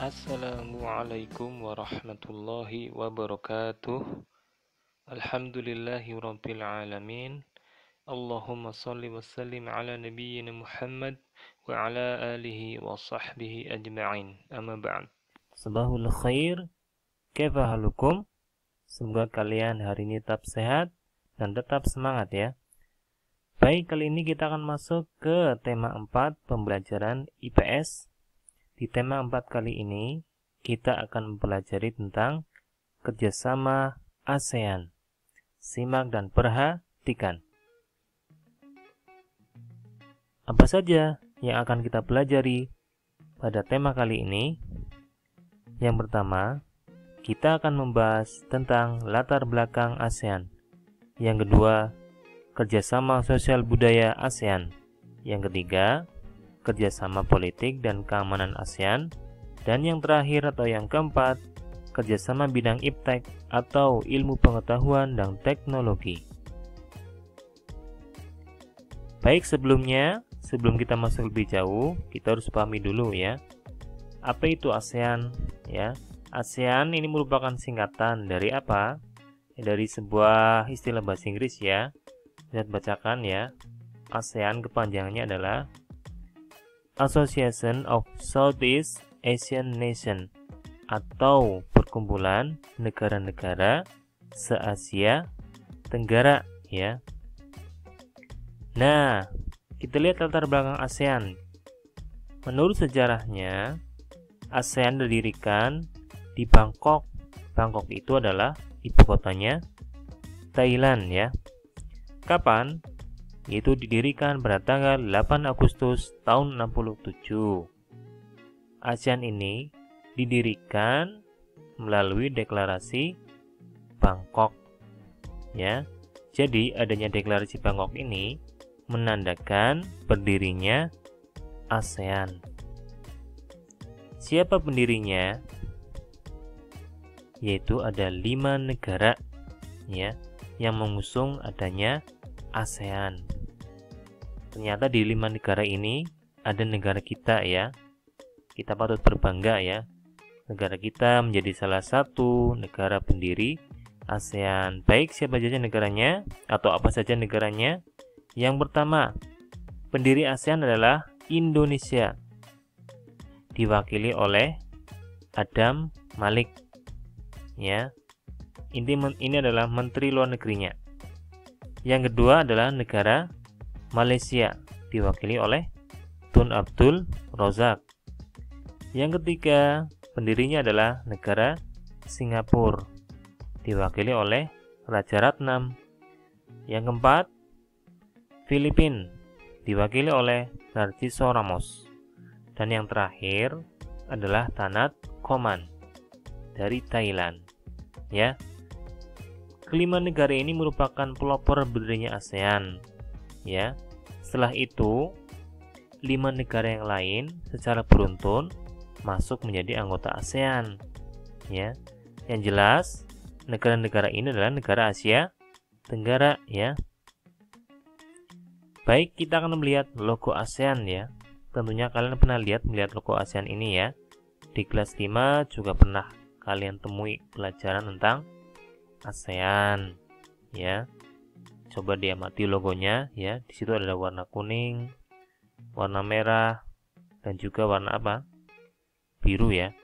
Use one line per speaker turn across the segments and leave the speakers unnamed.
Assalamualaikum warahmatullahi wabarakatuh. Alhamdulillahi rabbil alamin. Allahumma salli wa sallim ala nabiyyina Muhammad wa ala alihi wa sahbihi ajma'in. Amma ba'd. Sabahul khair. Kaifa halukum? Semoga kalian hari ini tetap sehat dan tetap semangat ya. Baik, kali ini kita akan masuk ke tema 4 pembelajaran IPS. Di tema 4 kali ini, kita akan mempelajari tentang kerjasama ASEAN. Simak dan perhatikan. Apa saja yang akan kita pelajari pada tema kali ini? Yang pertama, kita akan membahas tentang latar belakang ASEAN. Yang kedua, kerjasama sosial budaya ASEAN. Yang ketiga, kerjasama politik dan keamanan ASEAN. Dan yang terakhir atau yang keempat, kerjasama bidang iptek atau ilmu pengetahuan dan teknologi. Baik, sebelum kita masuk lebih jauh, kita harus pahami dulu ya. Apa itu ASEAN? Ya, ASEAN ini merupakan singkatan dari apa? Dari sebuah istilah bahasa Inggris ya. Lihat bacakan ya. ASEAN kepanjangannya adalah Association of Southeast Asian Nation, atau perkumpulan negara-negara se-Asia Tenggara ya. Nah, kita lihat latar belakang ASEAN. Menurut sejarahnya, ASEAN didirikan di Bangkok. Bangkok itu adalah ibu kotanya Thailand ya. Kapan? Itu didirikan pada tanggal 8 Agustus tahun 67. ASEAN ini didirikan melalui deklarasi Bangkok ya. Jadi adanya deklarasi Bangkok ini menandakan berdirinya ASEAN. Siapa pendirinya? Yaitu ada 5 negara ya yang mengusung adanya ASEAN. Ternyata di 5 negara ini ada negara kita ya. Kita patut berbangga ya. Negara kita menjadi salah satu negara pendiri ASEAN. Baik, siapa saja negaranya atau apa saja negaranya? Yang pertama, pendiri ASEAN adalah Indonesia. Diwakili oleh Adam Malik. Ya. Ini adalah menteri luar negerinya. Yang kedua adalah negara Malaysia, diwakili oleh Tun Abdul Razak. Yang ketiga, pendirinya adalah negara Singapura, diwakili oleh Raja Ratnam. Yang keempat, Filipina, diwakili oleh Narciso Ramos. Dan yang terakhir adalah Tanat Koman dari Thailand. Ya. Kelima negara ini merupakan pelopor berdirinya ASEAN. Ya. Setelah itu, 5 negara yang lain secara beruntun masuk menjadi anggota ASEAN. Ya. Yang jelas, negara-negara ini adalah negara Asia Tenggara ya. Baik, kita akan melihat logo ASEAN ya. Tentunya kalian pernah melihat logo ASEAN ini ya. Di kelas 5 juga pernah kalian temui pelajaran tentang ASEAN ya. Coba diamati logonya ya. Di situ ada warna kuning, warna merah, dan juga warna apa? Biru ya.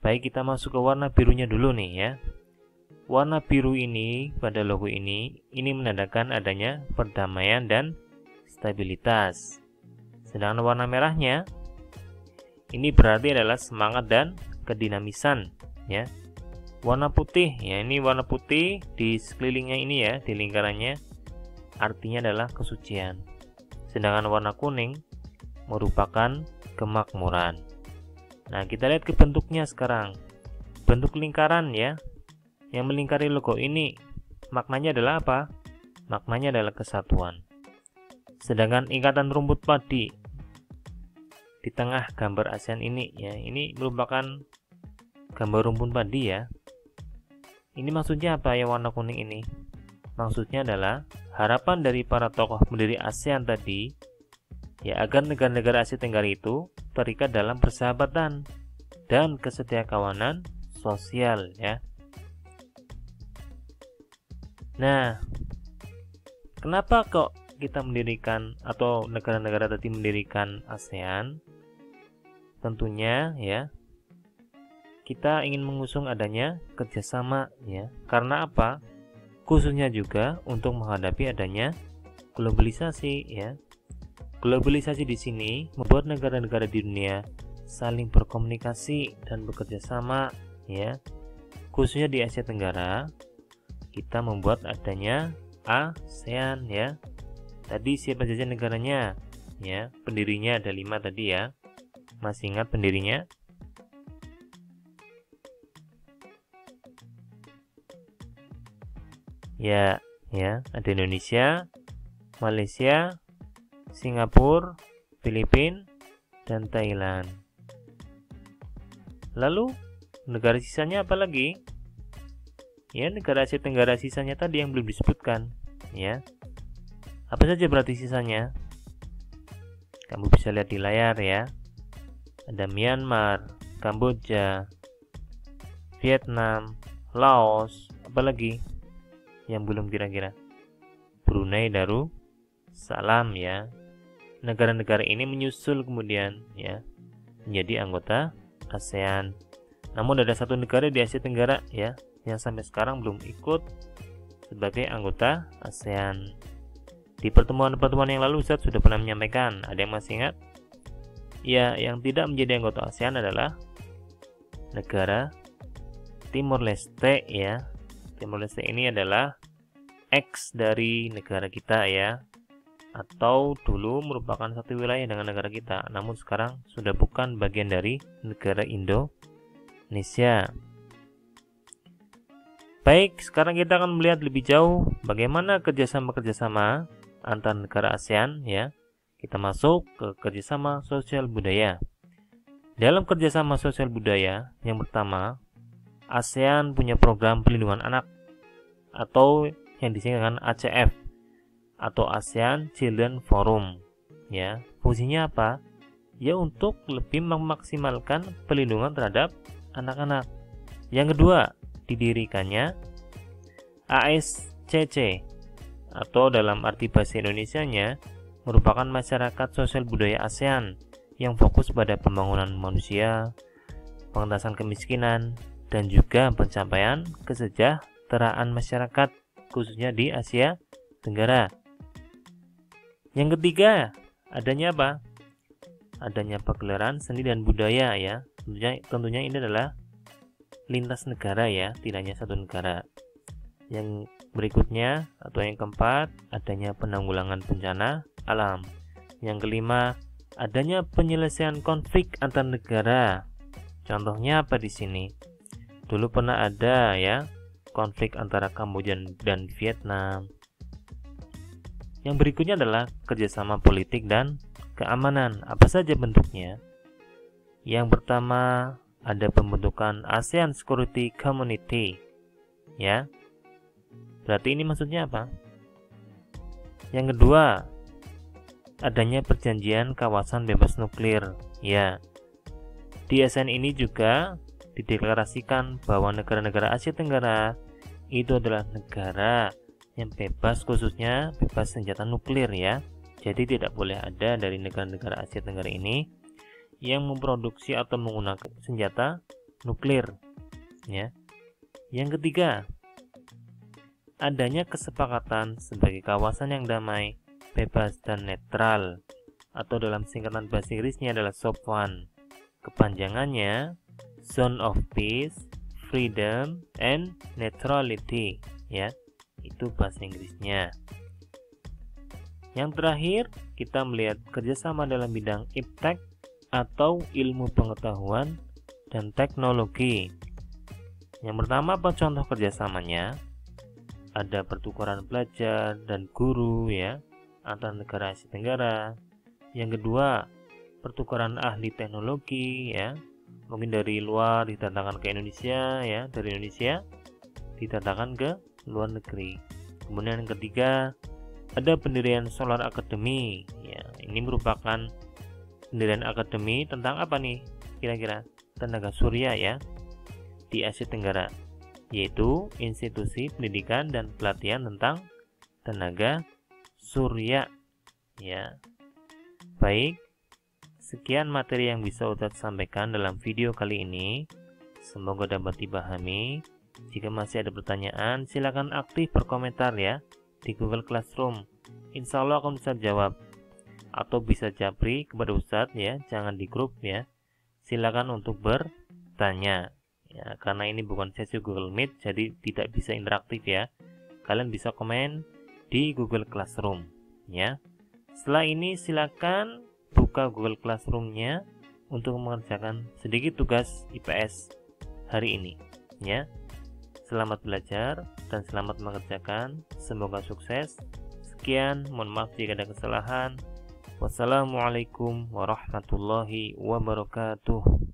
Baik, kita masuk ke warna birunya dulu nih ya. Warna biru ini pada logo ini menandakan adanya perdamaian dan stabilitas. Sedangkan warna merahnya ini berarti adalah semangat dan kedinamisan ya. Warna putih ya, ini warna putih di sekelilingnya ini ya, di lingkarannya artinya adalah kesucian. Sedangkan warna kuning merupakan kemakmuran. Nah, kita lihat ke bentuknya sekarang. Bentuk lingkaran ya, yang melingkari logo ini maknanya adalah apa? Maknanya adalah kesatuan. Sedangkan ikatan rumput padi di tengah gambar ASEAN ini ya, ini merupakan gambar rumput padi ya. Ini maksudnya apa ya warna kuning ini? Maksudnya adalah harapan dari para tokoh pendiri ASEAN tadi ya agar negara-negara Asia Tenggara itu terikat dalam persahabatan dan kesetiakawanan sosial ya. Nah, kenapa kok kita mendirikan atau negara-negara tadi mendirikan ASEAN? Tentunya ya, kita ingin mengusung adanya kerjasama ya. Karena apa? Khususnya juga untuk menghadapi adanya globalisasi ya. Globalisasi di sini membuat negara-negara di dunia saling berkomunikasi dan bekerja sama ya. Khususnya di Asia Tenggara, kita membuat adanya ASEAN ya. Tadi siapa saja negaranya ya? Pendirinya ada 5 tadi ya. Masih ingat pendirinya? Ya, ada Indonesia, Malaysia, Singapura, Filipina, dan Thailand. Lalu negara sisanya apa lagi? Ya, negara Asia Tenggara sisanya tadi yang belum disebutkan ya. Apa saja berarti sisanya? Kamu bisa lihat di layar ya. Ada Myanmar, Kamboja, Vietnam, Laos, apa lagi yang belum kira-kira? Brunei Darussalam ya. Negara-negara ini menyusul kemudian ya menjadi anggota ASEAN. Namun ada satu negara di Asia Tenggara ya yang sampai sekarang belum ikut sebagai anggota ASEAN. Di pertemuan-pertemuan yang lalu Ustaz sudah pernah menyampaikan, ada yang masih ingat? Ya, yang tidak menjadi anggota ASEAN adalah negara Timor Leste ya. Timor Leste ini adalah ex dari negara kita ya, atau dulu merupakan satu wilayah dengan negara kita, namun sekarang sudah bukan bagian dari negara Indonesia. Baik, sekarang kita akan melihat lebih jauh bagaimana kerjasama antar negara ASEAN ya. Kita masuk ke kerjasama sosial budaya. Dalam kerjasama sosial budaya, yang pertama, ASEAN punya program pelindungan anak atau yang disingkat dengan ACF atau ASEAN Children Forum ya. Fungsinya apa? Ya untuk lebih memaksimalkan pelindungan terhadap anak-anak. Yang kedua, didirikannya ASCC atau dalam arti bahasa Indonesianya merupakan masyarakat sosial budaya ASEAN yang fokus pada pembangunan manusia, pengentasan kemiskinan, dan juga pencapaian kesejahteraan masyarakat khususnya di Asia Tenggara. Yang ketiga, adanya apa? Adanya pagelaran seni dan budaya ya. Tentunya ini adalah lintas negara ya, tidak hanya satu negara. Yang berikutnya atau yang keempat, adanya penanggulangan bencana alam. Yang kelima, adanya penyelesaian konflik antar negara. Contohnya apa di sini? Dulu pernah ada ya konflik antara Kamboja dan Vietnam. Yang berikutnya adalah kerjasama politik dan keamanan. Apa saja bentuknya? Yang pertama, ada pembentukan ASEAN Security Community. Ya. Berarti ini maksudnya apa? Yang kedua, adanya perjanjian kawasan bebas nuklir. Ya. Di ASEAN ini juga dideklarasikan bahwa negara-negara Asia Tenggara itu adalah negara yang bebas, khususnya bebas senjata nuklir ya. Jadi tidak boleh ada dari negara-negara Asia Tenggara ini yang memproduksi atau menggunakan senjata nuklir ya. Yang ketiga, adanya kesepakatan sebagai kawasan yang damai, bebas dan netral, atau dalam singkatan bahasa Inggrisnya adalah SOP1. Kepanjangannya Zone of Peace, Freedom, and Neutrality ya. Itu bahasa Inggrisnya. Yang terakhir, kita melihat kerjasama dalam bidang iptek atau ilmu pengetahuan dan teknologi. Yang pertama, apa contoh kerjasamanya? Ada pertukaran pelajar dan guru ya antar negara Asia Tenggara. Yang kedua, pertukaran ahli teknologi ya, mungkin dari luar didatangkan ke Indonesia ya, dari Indonesia didatangkan ke luar negeri. Kemudian yang ketiga, ada pendirian Solar Academy ya. Ini merupakan pendirian akademi tentang apa nih kira-kira? tenaga surya ya di Asia Tenggara, yaitu institusi pendidikan dan pelatihan tentang tenaga surya ya. Baik, sekian materi yang bisa Ustadz sampaikan dalam video kali ini. Semoga dapat dipahami. Jika masih ada pertanyaan, silakan aktif berkomentar ya di Google Classroom. Insya Allah akan Ustadz jawab. Atau bisa japri kepada Ustadz ya, jangan di grup ya. Silakan untuk bertanya ya, karena ini bukan sesi Google Meet, jadi tidak bisa interaktif ya. Kalian bisa komen di Google Classroom ya. Setelah ini silakan buka Google Classroom-nya untuk mengerjakan sedikit tugas IPS hari ini ya. Selamat belajar dan selamat mengerjakan, semoga sukses. Sekian, mohon maaf jika ada kesalahan. Wassalamualaikum warahmatullahi wabarakatuh.